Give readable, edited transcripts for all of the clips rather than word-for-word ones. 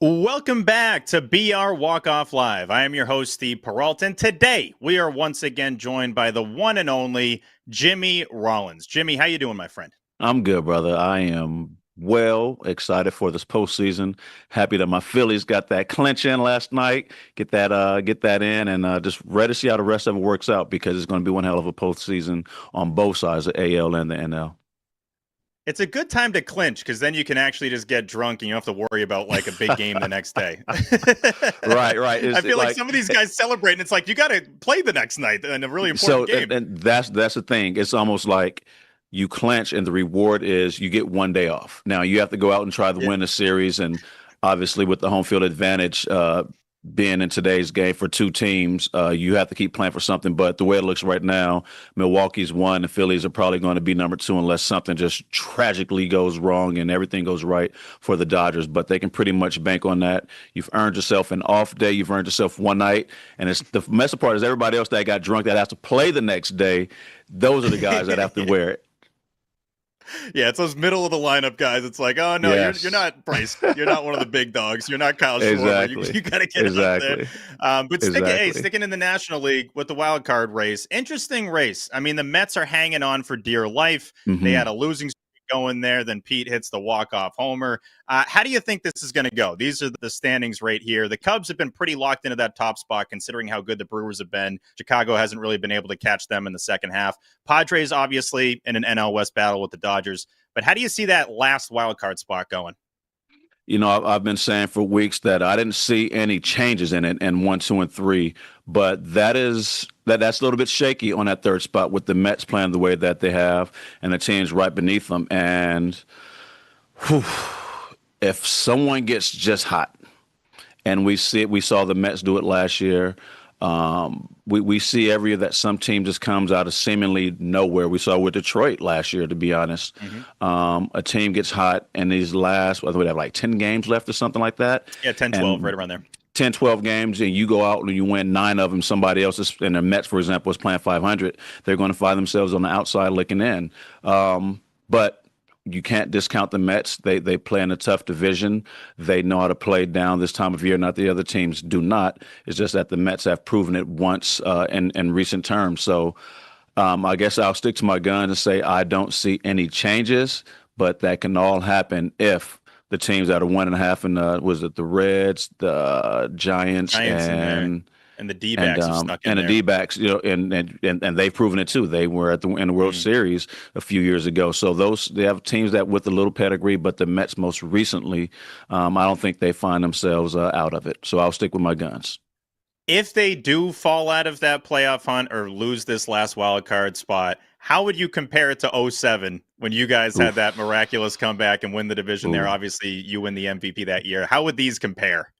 Welcome back to BR Walkoff Live. I am your host, Steve Peralta, and today we are once again joined by the one and only Jimmy Rollins. Jimmy, how you doing, my friend? I'm good, brother. I am well excited for this postseason. Happy that my Phillies got that clinch in last night. Get that in, and just ready to see how the rest of it works out because it's going to be one hell of a postseason on both sides, the AL and the NL. It's a good time to clinch because then you can actually just get drunk and you don't have to worry about like a big game the next day. Right, right. I Is it feel like like some of these guys celebrate and it's like you got to play the next night in a really so? important And, game. and that's the thing. It's almost like you clinch, and the reward is you get one day off. Now you have to go out and try to Yeah. win the series, and obviously with the home field advantage, being in today's game for two teams, you have to keep playing for something. But the way it looks right now, Milwaukee's one, the Phillies are probably going to be number two unless something just tragically goes wrong and everything goes right for the Dodgers. But they can pretty much bank on that. You've earned yourself an off day. You've earned yourself one night. And it's the messy part is everybody else that got drunk that has to play the next day. Those are the guys that have to wear it. Yeah, it's those middle of the lineup guys. It's like, oh no, you're Yes, not Bryce. You're not one of the big dogs. You're not Kyle Schwarber. You, exactly, you got to get out there. exactly, But exactly. sticking in the National League with the wild card race, interesting race. I mean, the Mets are hanging on for dear life. They Hmm. had a losing streak going there. Then Pete hits the walk-off homer. How do you think this is going to go? These are the standings right here. The Cubs have been pretty locked into that top spot considering how good the Brewers have been. Chicago hasn't really been able to catch them in the second half. Padres obviously in an NL West battle with the Dodgers. But how do you see that last wild card spot going? I've been saying for weeks that I didn't see any changes in it in one, two, and three, but that's a little bit shaky on that third spot with the Mets playing the way that they have and the teams right beneath them. And whew, if someone gets just hot, and we saw the Mets do it last year. We see every year that some team just comes out of seemingly nowhere. We saw with Detroit last year, to be honest. Mm-hmm. A team gets hot in these last, whether we have like 10 games left or something like that. Yeah, 10-12, And right around there. 10, 12 games, and you go out and you win nine of them. Somebody else is, and the Mets, for example, is playing 500. They're going to find themselves on the outside looking in. But you can't discount the Mets. They play in a tough division. They know how to play down this time of year. Not the other teams do not. It's just that the Mets have proven it once in recent terms. So I guess I'll stick to my guns and say I don't see any changes, but that can all happen if the teams that are 1.5 and was it the Reds, the Giants, Giants in there, and the D and backs have snuck in and the there. D-backs, and they've proven it too. They were in the World Mm. Series a few years ago. So they have teams that with a little pedigree, but the Mets most recently, I don't think they find themselves out of it. So I'll stick with my guns. If they do fall out of that playoff hunt or lose this last wild card spot, how would you compare it to '07 when you guys had that Oof, miraculous comeback and win the division there? ooh. Obviously, you win the MVP that year. How would these compare?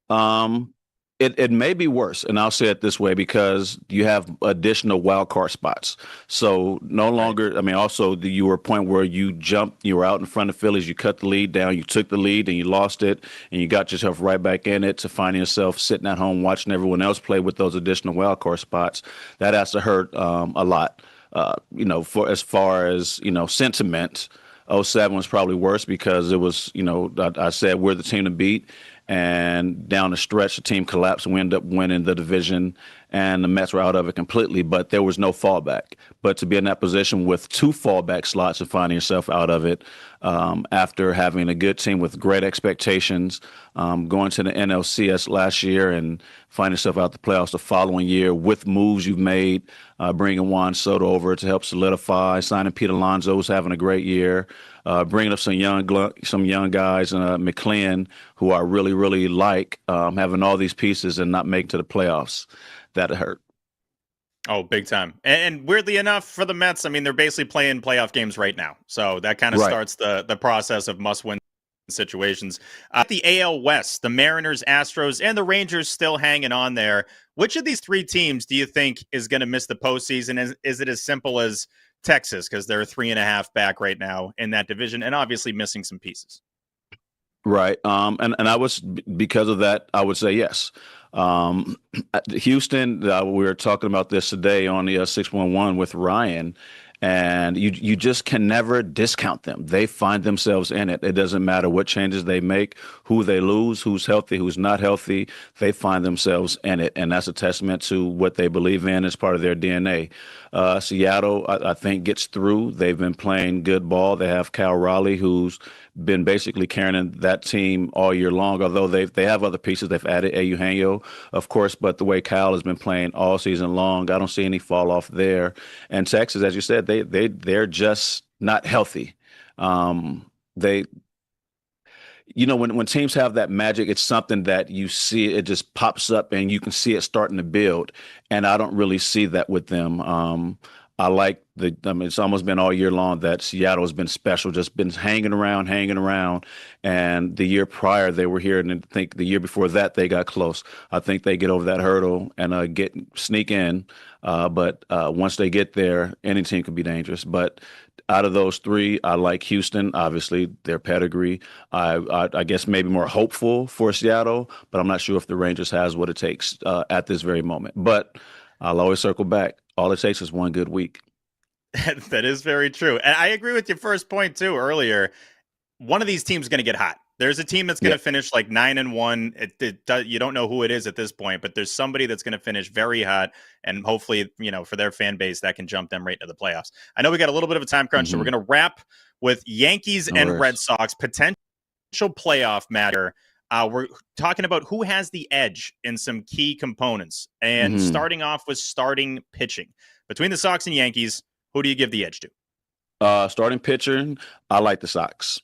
Um, it may be worse, and I'll say it this way because you have additional wild card spots. So no Right. longer, I mean, also you were a point where you were out in front of Phillies, you cut the lead down, you took the lead, and you lost it, and you got yourself right back in it to find yourself sitting at home watching everyone else play with those additional wild card spots. That has to hurt a lot. For as far as sentiment. '07 was probably worse because it was, I said we're the team to beat. And down the stretch, the team collapsed and we ended up winning the division, and the Mets were out of it completely. But there was no fallback. But to be in that position with two fallback slots and finding yourself out of it after having a good team with great expectations, going to the NLCS last year and finding yourself out the playoffs the following year with moves you've made, bringing Juan Soto over to help solidify, signing Pete Alonso, who's having a great year, bringing up some young guys, McLean, who I really really like, having all these pieces and not making to the playoffs. That hurt. Oh, big time. And weirdly enough, for the Mets, I mean, they're basically playing playoff games right now. So that kind of Right. starts the process of must win situations. The AL West, the Mariners, Astros, and the Rangers still hanging on there. Which of these three teams do you think is going to miss the postseason? Is it as simple as Texas? Because they're 3.5 back right now in that division and obviously missing some pieces. Right. And because of that, I would say yes. Houston, we were talking about this today on the 611 with Ryan, and you just can never discount them. They find themselves in it. It doesn't matter what changes they make, who they lose, who's healthy, who's not healthy. They find themselves in it, and that's a testament to what they believe in as part of their DNA. Seattle, I think, gets through. They've been playing good ball. They have Cal Raleigh, who's been basically carrying that team all year long. Although they have other pieces, they've added Eugenio, of course, but the way Cal has been playing all season long, I don't see any fall off there. And Texas, as you said, they're just not healthy. They when teams have that magic, it's something that you see, it just pops up and you can see it starting to build. And I don't really see that with them. I mean, it's almost been all year long that Seattle has been special, just been hanging around, hanging around. And the year prior, they were here, and I think the year before that, they got close. I think they get over that hurdle and sneak in. But once they get there, any team can be dangerous. But out of those three, I like Houston. Obviously, their pedigree. I guess maybe more hopeful for Seattle, but I'm not sure if the Rangers has what it takes at this very moment. But I'll always circle back. All it takes is one good week. That is very true. And I agree with your first point too earlier. One of these teams is going to get hot. There's a team that's going to finish like 9-1. You don't know who it is at this point, but there's somebody that's going to finish very hot. And hopefully, for their fan base, that can jump them right into the playoffs. I know we got a little bit of a time crunch, so we're going to wrap with Yankees and Red Sox potential playoff matter. We're talking about who has the edge in some key components, and starting off with starting pitching. Between the Sox and Yankees, who do you give the edge to? Starting pitcher, I like the Sox.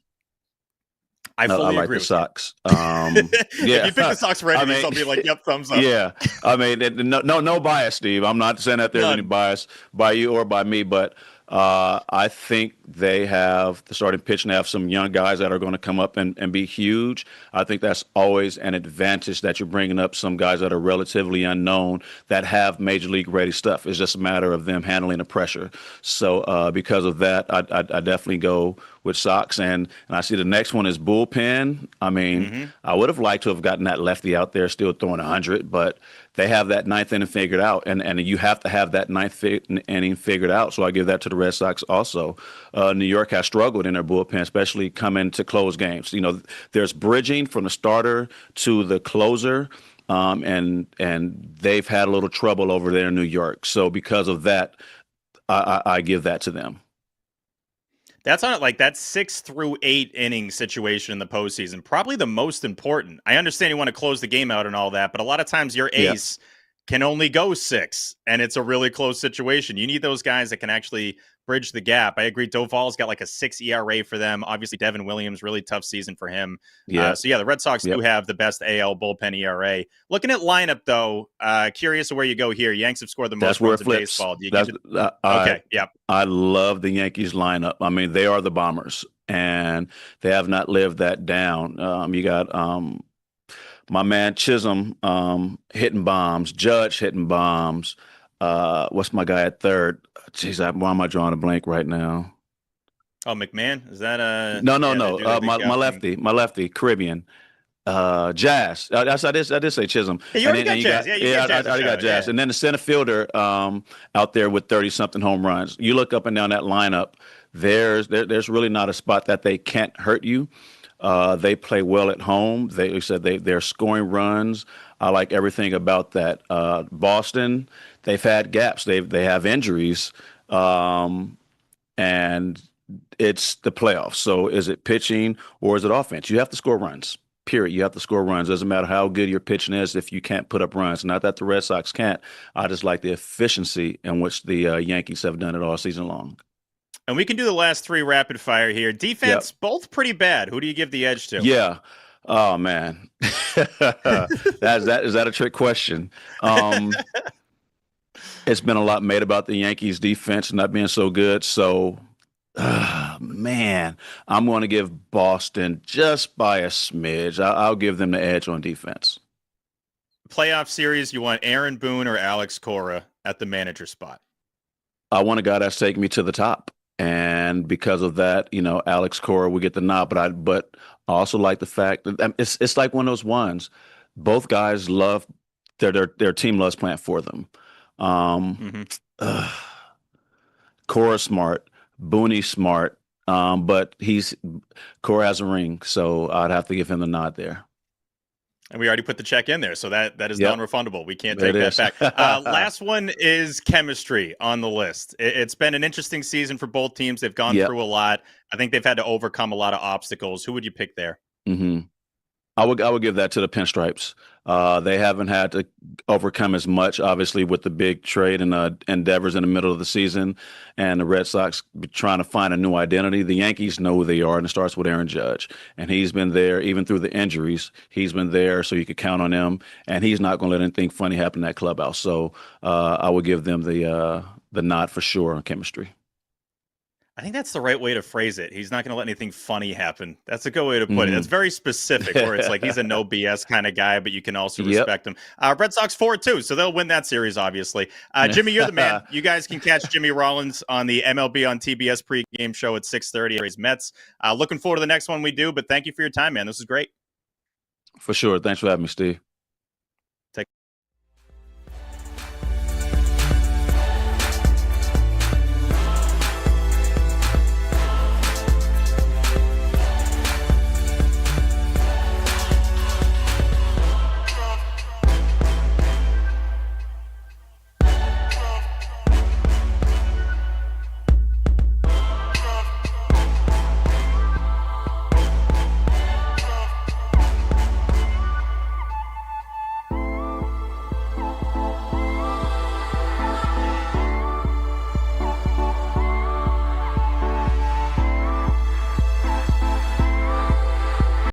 I fully like agree the Sox. Yeah. If you pick the Sox ready, I'll be like, yep, thumbs up. Yeah. I mean, no bias, Steve. I'm not saying that there's any bias by you or by me, but I think they have the starting pitch and have some young guys that are going to come up and be huge. I think that's always an advantage that you're bringing up some guys that are relatively unknown that have major league ready stuff. It's just a matter of them handling the pressure. So because of that, I definitely go with Sox. And I see the next one is bullpen. I mean, I would have liked to have gotten that lefty out there still throwing 100, but they have that ninth inning figured out, and you have to have that ninth inning figured out. So I give that to the Red Sox also. New York has struggled in their bullpen, especially coming to close games. There's bridging from the starter to the closer, and they've had a little trouble over there in New York. So because of that, I give that to them. That's on it, like that 6 through 8 inning situation in the postseason. Probably the most important. I understand you want to close the game out and all that, but a lot of times your ace can only go 6, and it's a really close situation. You need those guys that can actually bridge the gap. I agree. Duvall's got like a 6 ERA for them. Obviously, Devin Williams, really tough season for him. The Red Sox do have the best AL bullpen ERA. Looking at lineup, though, curious of where you go here. Yanks have scored the most runs in baseball. Do you give it? Okay, yeah. I love the Yankees lineup. I mean, they are the Bombers, and they have not lived that down. You got my man Chisholm hitting bombs, Judge hitting bombs. What's my guy at third? Jeez, why am I drawing a blank right now? Oh, McMahon? Is that a no? My lefty, Caribbean. Jazz. I did say Chisholm. Hey, you already got Jazz. I already got Jazz. And then the center fielder out there with 30-something home runs. You look up and down that lineup, there's really not a spot that they can't hurt you. They play well at home. They said they're scoring runs. I like everything about that. Boston, they've had gaps. They have injuries, and it's the playoffs. So is it pitching or is it offense? You have to score runs. Period. You have to score runs. Doesn't matter how good your pitching is if you can't put up runs. Not that the Red Sox can't. I just like the efficiency in which the Yankees have done it all season long. And we can do the last 3 rapid fire here. Defense, both pretty bad. Who do you give the edge to? Yeah. Oh, man. Is that a trick question? It's been a lot made about the Yankees defense not being so good. So, man, I'm going to give Boston just by a smidge. I'll give them the edge on defense. Playoff series, you want Aaron Boone or Alex Cora at the manager spot? I want a guy that's taking me to the top. And because of that, Alex Cora will get the nod. But I also like the fact that it's like one of those ones. Both guys love their team loves playing for them. Cora's smart, Booney's smart, but Cora has a ring, so I'd have to give him the nod there. And we already put the check in there, so that is Yep, non-refundable. We can't it take that is. back. Last one is chemistry on the list. It's been an interesting season for both teams. They've gone Yep. through a lot. I think they've had to overcome a lot of obstacles. Who would you pick there? hmm I would give that to the Pinstripes. They haven't had to overcome as much, obviously, with the big trade and endeavors in the middle of the season, and the Red Sox trying to find a new identity. The Yankees know who they are, and it starts with Aaron Judge, and he's been there even through the injuries. He's been there, so you could count on him, and he's not going to let anything funny happen in that clubhouse. So I would give them the nod for sure on chemistry. I think that's the right way to phrase it. He's not going to let anything funny happen. That's a good way to put it. hmm That's very specific, where it's like he's a no BS kind of guy, but you can also Yep. respect him. Red Sox 4-2, so they'll win that series, obviously. Jimmy, you're the man. You guys can catch Jimmy Rollins on the MLB on TBS pregame show at 6:30. Rays Mets. Looking forward to the next one we do, but thank you for your time, man. This is great. For sure. Thanks for having me, Steve.